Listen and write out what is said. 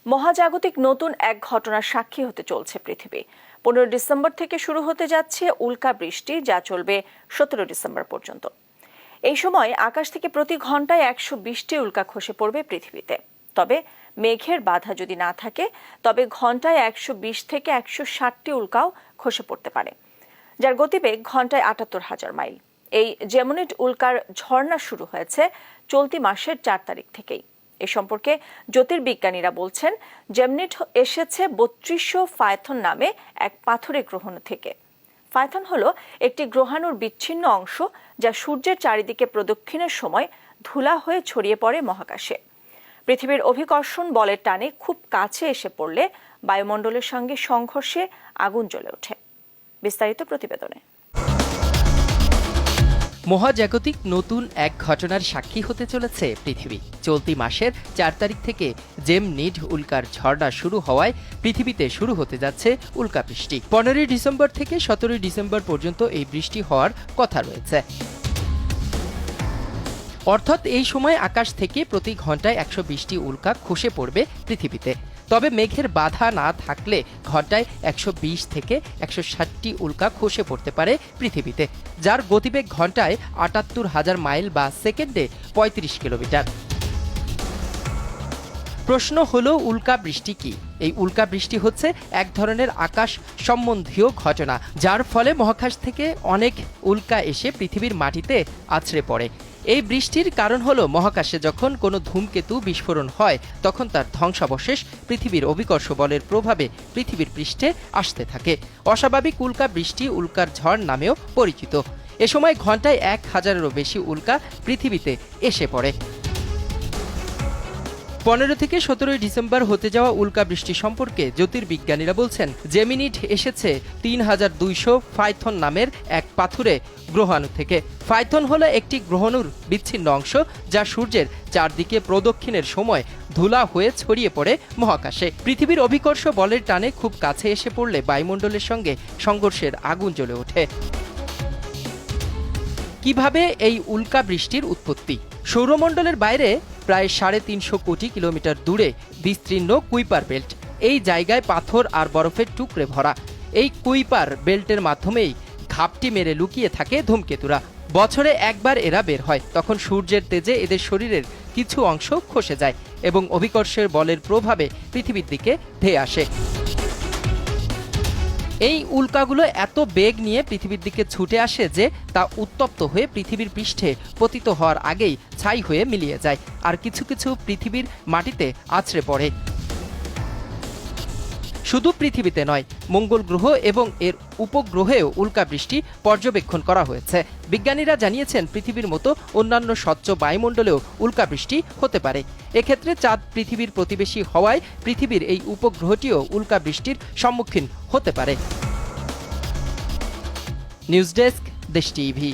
মহাজাগতিক নতুন এক ঘটনার সাক্ষী হতে চলছে পৃথিবী। 15 ডিসেম্বর থেকে শুরু হতে যাচ্ছে উল্কা বৃষ্টি, যা চলবে 17 ডিসেম্বর পর্যন্ত। এই সময় আকাশ থেকে প্রতি ঘন্টায় 120টি উল্কা খসে পড়বে পৃথিবীতে। তবে মেঘের বাধা যদি না থাকে, তবে ঘন্টায় 120 থেকে 160টি উল্কাও খসে পড়তে পারে, যার গতিবেগ ঘন্টায় 78,000 মাইল। এই জেমিনিড উল্কার ঝর্ণা শুরু হয়েছে চলতি মাসের 4 তারিখ থেকেই। এ সম্পর্কে জ্যোতির্বিজ্ঞানীরা বলছেন, জেমিনিড এসেছে 3200 ফায়থন নামে এক পাথুরে গ্রহাণু থেকে। ফায়থন হলো একটি গ্রহাণুর বিচ্ছিন্ন অংশ, যা সূর্যের চারিদিকে প্রদক্ষিণের সময় ধুলা হয়ে ছড়িয়ে পড়ে মহাকাশে। পৃথিবীর অভিকর্ষণ বলের টানে খুব কাছে এসে পড়লে বায়ুমণ্ডলের সঙ্গে সংঘর্ষে আগুন জ্বলে ওঠে। বিস্তারিত প্রতিবেদনে। মহাজাগতিক নতুন এক ঘটনার সাক্ষী হতে চলেছে পৃথিবী। চলতি মাসের 4 তারিখ থেকে জেমিনিড উল্কার ঝর্ণা শুরু হওয়ায় পৃথিবীতে শুরু হতে যাচ্ছে উল্কা বৃষ্টি। 15 ডিসেম্বর থেকে 17 ডিসেম্বর পর্যন্ত এই বৃষ্টি হওয়ার কথা রয়েছে। অর্থাৎ এই সময় আকাশ থেকে প্রতি ঘন্টায় 120টি উল্কা খসে পড়বে পৃথিবীতে। তবে মেঘের বাধা না থাকলে ঘন্টায় 120 থেকে 160টি উল্কা খসে পড়তে পারে পৃথিবীতে, যার গতিবেগ ঘন্টায় 78,000 মাইল বা সেকেন্ডে 35 কিলোমিটার। প্রশ্ন হলো, উল্কা বৃষ্টি কি? এই উল্কা বৃষ্টি হচ্ছে এক ধরনের আকাশ সম্বন্ধীয় ঘটনা, যার ফলে মহাকাশ থেকে অনেক উল্কা এসে পৃথিবীর মাটিতে আছড়ে পড়ে। এই বৃষ্টির কারণ হলো, মহাকাশে যখন কোনো ধূমকেতু বিস্ফোরণ হয়, তখন তার ধ্বংসাবশেষ পৃথিবীর অভিকর্ষ বলের প্রভাবে পৃথিবীর পৃষ্ঠে আসতে থাকে। অস্বাভাবিক উল্কা বৃষ্টি উল্কার ঝড় নামেও পরিচিত। এ সময় ঘন্টায় 1000-এরও বেশি উল্কা পৃথিবীতে এসে পড়ে। 15 থেকে 17 ডিসেম্বর হতে যাওয়া উল্কা বৃষ্টি সম্পর্কে জ্যোতির্বিজ্ঞানীরা বলছেন, জেমিনিড এসেছে 3200 ফায়থন নামের এক পাথুরে গ্রহাণু থেকে। ফায়থন হলো একটি গ্রহাণুর বিচ্ছিন্ন অংশ, যা সূর্যের চারদিকে প্রদক্ষিণের সময় ধুলা হয়ে ছড়িয়ে পড়ে মহাকাশে। পৃথিবীর অভিকর্ষ বলের টানে খুব কাছে এসে পড়লে বায়ুমণ্ডলের সঙ্গে সংঘর্ষের আগুন জ্বলে ওঠে। কিভাবে এই উল্কা বৃষ্টির উৎপত্তি? সৌরমণ্ডলের বাইরে প্রায় 350 কোটি কিলোমিটার দূরে বিস্তীর্ণ কুইপার বেল্ট। এই জায়গায় পাথর আর বরফের টুকরে ভরা। এই কুইপার বেল্টের মাধ্যমেই ঘাপটি মেরে লুকিয়ে থাকে ধূমকেতুরা। বছরে একবার এরা বের হয়, তখন সূর্যের তেজে এদের শরীরের কিছু অংশ খসে যায় এবং অভিকর্ষের বলের প্রভাবে পৃথিবীর দিকে ধেয়ে আসে। এই উল্কাগুলো এত বেগ নিয়ে পৃথিবীর দিকে ছুটে আসে যে তা উত্তপ্ত হয়ে পৃথিবীর পৃষ্ঠে পতিত হওয়ার আগেই ছাই হয়ে মিলিয়ে যায়, আর কিছু কিছু পৃথিবীর মাটিতে আছড়ে পড়ে। শুধু পৃথিবীতে নয়, মঙ্গল গ্রহ এবং এর উপগ্রহেও উল্কা বৃষ্টি পর্যবেক্ষণ করা হয়েছে। বিজ্ঞানীরা জানিয়েছেন, পৃথিবীর মতো অন্যান্য স্বচ্ছ বায়ুমণ্ডলেও উল্কা বৃষ্টি হতে পারে। এক্ষেত্রে চাঁদ পৃথিবীর প্রতিবেশী হওয়ায় পৃথিবীর এই উপগ্রহটিও উল্কা বৃষ্টির সম্মুখীন হতে পারে। নিউজ ডেস্ক, দেশ টিভি।